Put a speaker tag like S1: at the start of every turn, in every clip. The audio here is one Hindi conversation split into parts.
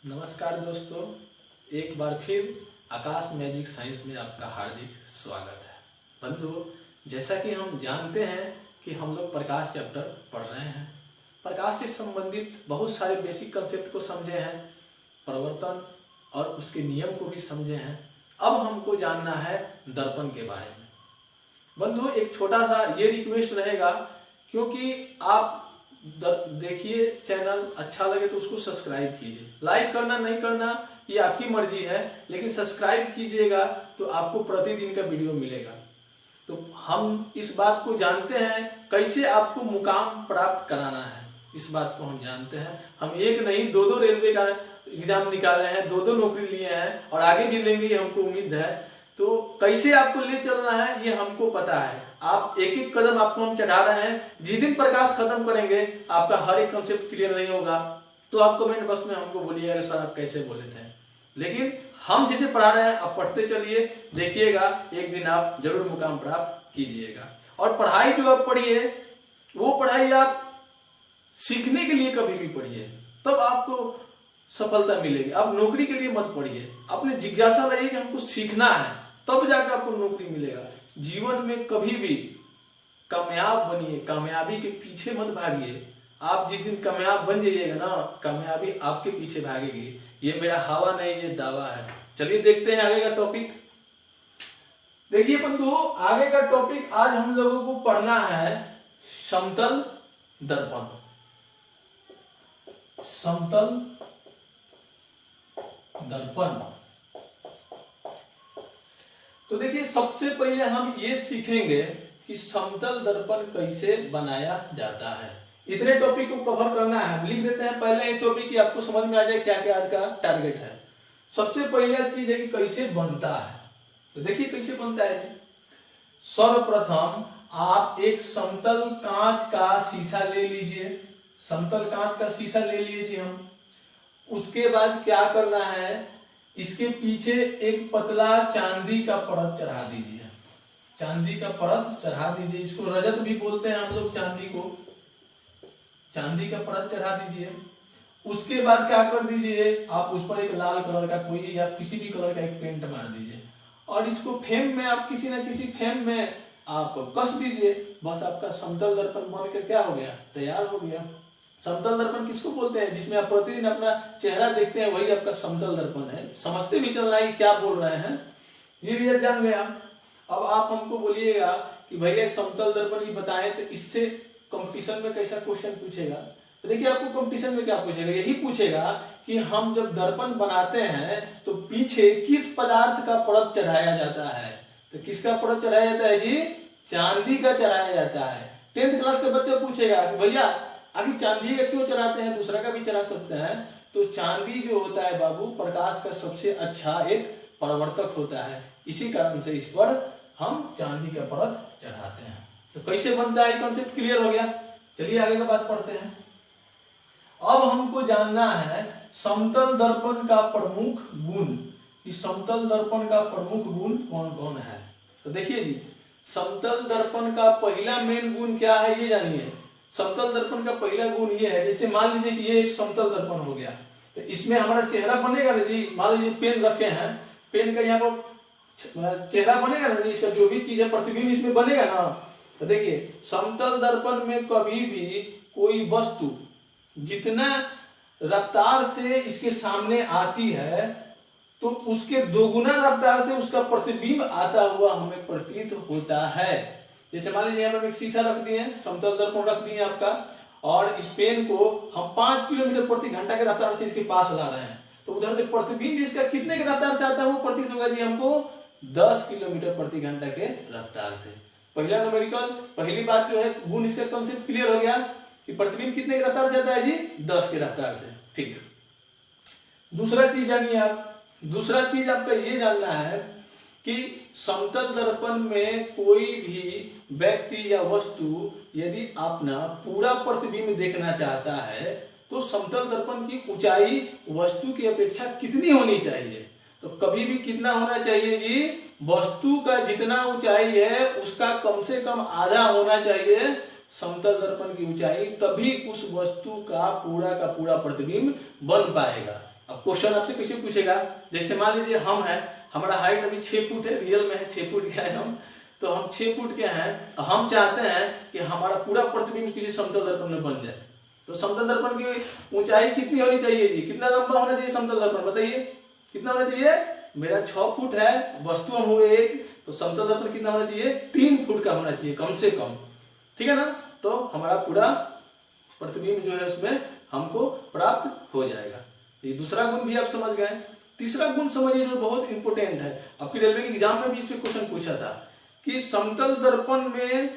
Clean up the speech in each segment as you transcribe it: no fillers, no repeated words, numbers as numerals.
S1: नमस्कार दोस्तों, एक बार फिर आकाश मैजिक साइंस में आपका हार्दिक स्वागत है। बंधुओं, जैसा कि हम जानते हैं कि हम लोग प्रकाश चैप्टर पढ़ रहे हैं। प्रकाश से संबंधित बहुत सारे बेसिक कंसेप्ट को समझे हैं, परिवर्तन और उसके नियम को भी समझे हैं। अब हमको जानना है दर्पण के बारे में। बंधुओं, एक छोटा सा ये रिक्वेस्ट रहेगा, क्योंकि आप देखिए चैनल अच्छा लगे तो उसको सब्सक्राइब कीजिए। लाइक करना नहीं करना ये आपकी मर्जी है, लेकिन सब्सक्राइब कीजिएगा तो आपको प्रतिदिन का वीडियो मिलेगा। तो हम इस बात को जानते हैं कैसे आपको मुकाम प्राप्त कराना है, इस बात को हम जानते हैं। हम एक नहीं दो रेलवे का एग्जाम निकाले हैं, दो नौकरी लिए हैं और आगे भी लेंगे, हमको उम्मीद है। तो कैसे आपको ले चलना है ये हमको पता है। आप एक एक कदम आपको हम चढ़ा रहे हैं। जिस दिन प्रकाश खत्म करेंगे आपका हर एक कंसेप्ट क्लियर नहीं होगा तो आप कमेंट बॉक्स में हमको बोलिएगा सर आप कैसे बोले थे। लेकिन हम जैसे पढ़ा रहे हैं आप पढ़ते चलिए, देखिएगा एक दिन आप जरूर मुकाम प्राप्त कीजिएगा। और पढ़ाई जो आप पढ़िए वो पढ़ाई आप सीखने के लिए कभी भी पढ़िए, तब आपको सफलता मिलेगी। आप नौकरी के लिए मत पढ़िए, अपने जिज्ञासा रहिए कि हमको सीखना है, तब जाकर आपको नौकरी मिलेगा। जीवन में कभी भी कामयाब बनिए, कामयाबी के पीछे मत भागिए। आप जिस दिन कामयाब बन जाइएगा ना, कामयाबी आपके पीछे भागेगी। ये मेरा हवा नहीं, ये दावा है। चलिए देखते हैं आगे का टॉपिक। देखिए बंधुओं, आगे का टॉपिक आज हम लोगों को पढ़ना है समतल दर्पण। समतल दर्पण। तो देखिए सबसे पहले हम ये सीखेंगे कि समतल दर्पण कैसे बनाया जाता है। इतने टॉपिक को कवर करना है, हम लिख देते हैं पहले ही टॉपिक कि आपको समझ में आ जाए क्या क्या आज का टारगेट है। सबसे पहला चीज है कि कैसे बनता है। तो देखिए कैसे बनता है। सर्वप्रथम आप एक समतल कांच का शीशा ले लीजिए। समतल कांच का शीशा ले लीजिए हम। उसके बाद क्या करना है, इसके पीछे एक पतला चांदी का परत चढ़ा दीजिए। चांदी का परत चढ़ा दीजिए, इसको रजत भी बोलते हैं हम लोग चांदी को। चांदी का परत चढ़ा दीजिए। उसके बाद क्या कर दीजिए, आप उस पर एक लाल कलर का कोई या किसी भी कलर का एक पेंट मार दीजिए और इसको फ्रेम में आप किसी न किसी फ्रेम में आप कस दीजिए। बस आपका समतल दर्पण बनकर क्या हो गया, तैयार हो गया। समतल दर्पण किसको बोलते हैं, जिसमें आप प्रतिदिन अपना चेहरा देखते हैं, वही आपका समतल दर्पण है। समझते भी चलना है क्या बोल रहे हैं, ये भी जान गया। अब आप हमको बोलिएगा कि भैया समतल दर्पण ही बताएं, तो इससे कंपटीशन में कैसा क्वेश्चन पूछेगा। तो देखिए आपको कंपटीशन में क्या पूछेगा, यही पूछेगा कि हम जब दर्पण बनाते हैं तो पीछे किस पदार्थ का परत चढ़ाया जाता है। तो किसका परत चढ़ाया जाता है जी, चांदी का चढ़ाया जाता है। 10th क्लास का बच्चा पूछेगा कि भैया आखिर चांदी का क्यों चढ़ाते हैं, दूसरा का भी चढ़ा सकते हैं। तो चांदी जो होता है बाबू, प्रकाश का सबसे अच्छा एक परावर्तक होता है, इसी कारण से इस पर हम चांदी का परत चढ़ाते हैं। तो कैसे बनता है कॉन्सेप्ट क्लियर हो गया। चलिए आगे का बात पढ़ते हैं। अब हमको जानना है समतल दर्पण का प्रमुख गुण। इस समतल दर्पण का प्रमुख गुण कौन कौन है। तो देखिए जी, समतल दर्पण का पहला मेन गुण क्या है ये जानिए। समतल दर्पण का पहला गुण ये है, जैसे मान लीजिए कि ये एक समतल दर्पण हो गया, तो इसमें हमारा चेहरा बनेगा ना जी। मान लीजिए पेन रखे हैं, पेन का यहाँ पर चेहरा बनेगा ना जी, इसका जो भी चीज है प्रतिबिंब इसमें बनेगा ना। तो देखिए समतल दर्पण में कभी भी कोई वस्तु जितना रफ्तार से इसके सामने आती है तो उसके दोगुना रफ्तार से उसका प्रतिबिंब आता हुआ हमें प्रतीत होता है। जैसे मान लीजिए यहाँ पर एक शीशा रख दिए, समतल दर्पण रख दिए आपका, और इस पेन को हम 5 किलोमीटर प्रति घंटा के रफ्तार से इसके पास ला रहे हैं, तो उधर से प्रतिबिंब इसका कितने के रफ्तार से आता है वो प्रतीत होगा जी हमको 10 किलोमीटर प्रति घंटा के रफ्तार से। पहला न्यूमेरिकल, पहली बात जो है गुण, इसका कॉन्सेप्ट क्लियर हो गया कि प्रतिबिंब कितने के रफ्तार से आता है जी, 10 के रफ्तार से। ठीक। दूसरा चीज जानिए आप, दूसरा चीज आपका ये जानना है कि समतल दर्पण में कोई भी व्यक्ति या वस्तु यदि अपना पूरा प्रतिबिंब देखना चाहता है तो समतल दर्पण की ऊंचाई वस्तु की अपेक्षा कितनी होनी चाहिए। तो कभी भी कितना होना चाहिए जी, वस्तु का जितना ऊंचाई है उसका कम से कम आधा होना चाहिए समतल दर्पण की ऊंचाई, तभी उस वस्तु का पूरा प्रतिबिंब बन पाएगा। अब क्वेश्चन आपसे कैसे पूछेगा, जैसे मान लीजिए हम हैं, हमारा हाइट अभी 6 फुट है, रियल में है 6 फुट के हैं हम, तो हम 6 फुट के हैं, हम चाहते हैं कि हमारा पूरा प्रतिबिंब किसी समतल दर्पण में बन जाए। तो समतल दर्पण की ऊंचाई कितनी होनी चाहिए जी, कितना लंबा होना चाहिए समतल दर्पण, बताइए कितना होना चाहिए। मेरा 6 फुट है, वस्तु हम हुए 1, तो समतल दर्पण कितना होना चाहिए, 3 फुट का होना चाहिए कम से कम, ठीक है ना। तो हमारा पूरा प्रतिबिंब जो है उसमें हमको प्राप्त हो जाएगा। ये दूसरा गुण भी आप समझ गए। तीसरा गुण समझिए जो बहुत इंपॉर्टेंट है, आपकी रेलवे के एग्जाम में भी इस पे क्वेश्चन पूछा था कि समतल दर्पण में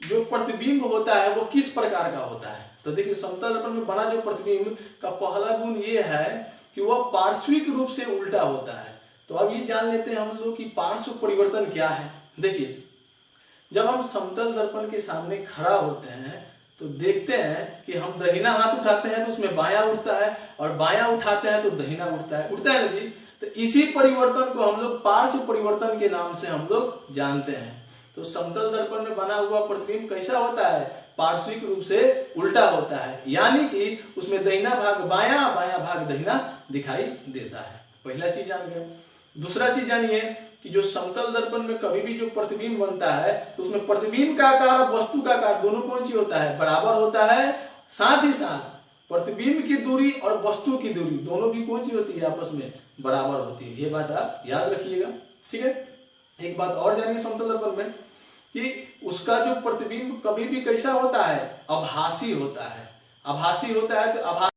S1: जो प्रतिबिंब होता है वो किस प्रकार का होता है। तो देखिए समतल दर्पण में बना जो प्रतिबिंब का पहला गुण ये है कि वह पार्श्विक रूप से उल्टा होता है। तो अब ये जान लेते हैं हम लोग कि पार्श्व परिवर्तन क्या है। देखिए जब हम समतल दर्पण के सामने खड़ा होते हैं तो देखते हैं कि हम दाहिना हाथ उठाते हैं तो उसमें बायां उठता है, और बायां उठाते हैं तो दाहिना उठता है ना जी। तो इसी परिवर्तन को हम लोग पार्श्व परिवर्तन के नाम से हम लोग जानते हैं। तो समतल दर्पण में बना हुआ प्रतिबिंब कैसा होता है, पार्श्विक रूप से उल्टा होता है, यानी कि उसमें दाहिना भाग बायां, बायां भाग दाहिना दिखाई देता है। पहला चीज जान गए। दूसरा चीज जानिए कि जो समतल दर्पण में कभी भी जो प्रतिबिंब बनता है तो उसमें प्रतिबिंब का आकार और वस्तु का आकार दोनों कौन सी होता है, बराबर होता है। साथ ही साथ प्रतिबिंब की दूरी और वस्तु की दूरी दोनों भी कौन सी होती है, आपस में बराबर होती है। ये बात आप याद रखिएगा, ठीक है। एक बात और जानिए समतल दर्पण में कि उसका जो प्रतिबिंब कभी भी कैसा होता है, आभासी होता है। आभासी होता है तो